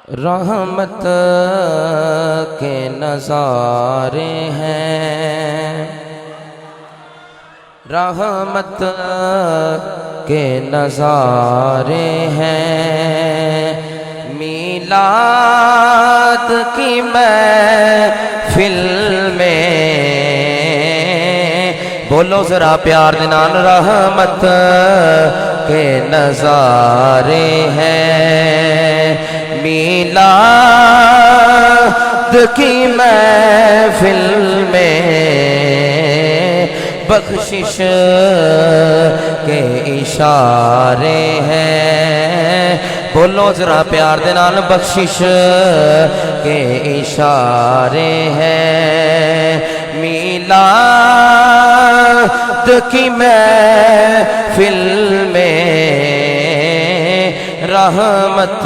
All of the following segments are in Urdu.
رحمت کے نظارے ہیں، رحمت کے نظارے ہیں، میلاد کی محفل میں بولو ذرا پیار دے نال، رحمت کے نظارے ہیں، میلاد کی محفل میں بخشش کے اشارے ہیں، بولو ذرا پیار دے نال، بخشش کے اشارے ہیں، میلاد کی محفل میں رحمت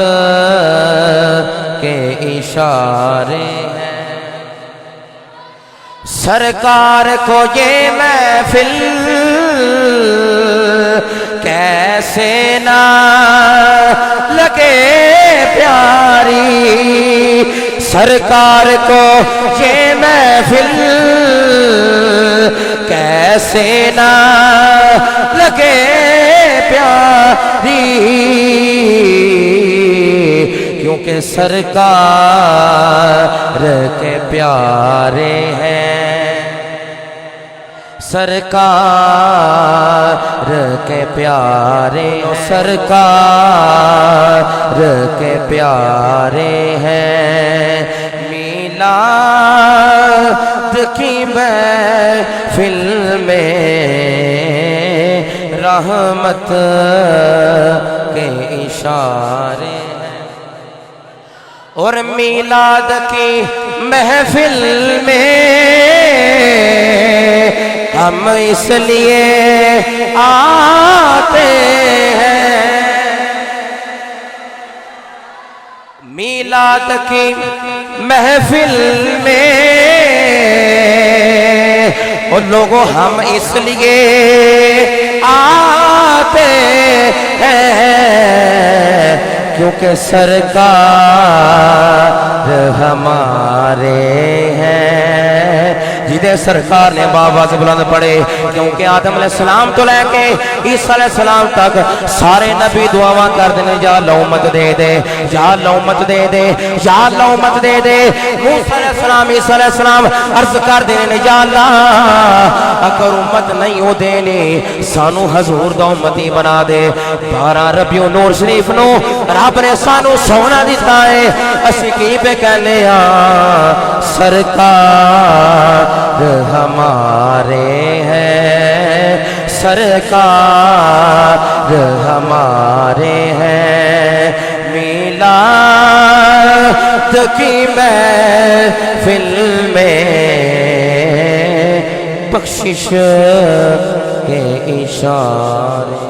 کے اشارے ہیں، سرکار کو یہ محفل کیسے نہ لگے پیاری، سرکار کو یہ محفل کیسے نہ لگے پیاری، کیونکہ سرکار کے پیارے ہیں، سرکار کے پیارے، سرکار کے پیارے ہیں، میلاد کی محفل میں رحمت کے اشارے ہیں، اور میلاد کی محفل میں ہم اس لیے آتے ہیں، میلاد کی محفل میں اور لوگوں ہم اس لیے آتے ہیں کیونکہ سرکار ہمارے ہیں، جدے سرکار نے باواز بلند پڑے، کیونکہ آدم علیہ السلام تو لے کے عیسیٰ علیہ السلام تک سارے نبی دعاواں کر دینے، یا اللہ امت دے دے، یا اللہ امت دے دے، یا اللہ امت دے دے، موسیٰ علیہ السلام عیسیٰ علیہ السلام عرض کر دینے، یا اللہ اگر امت نہیں ہو دینے سانو حضور دا امتی بنا دے، 12 ربیع نور شریف نو رب نے سانو سونا دیتا ہے، اسی کی پہ کہنے سرکار ہمارے ہیں، سرکار ہمارے ہیں، میلاد کی محفل میں بخشش کے اشارے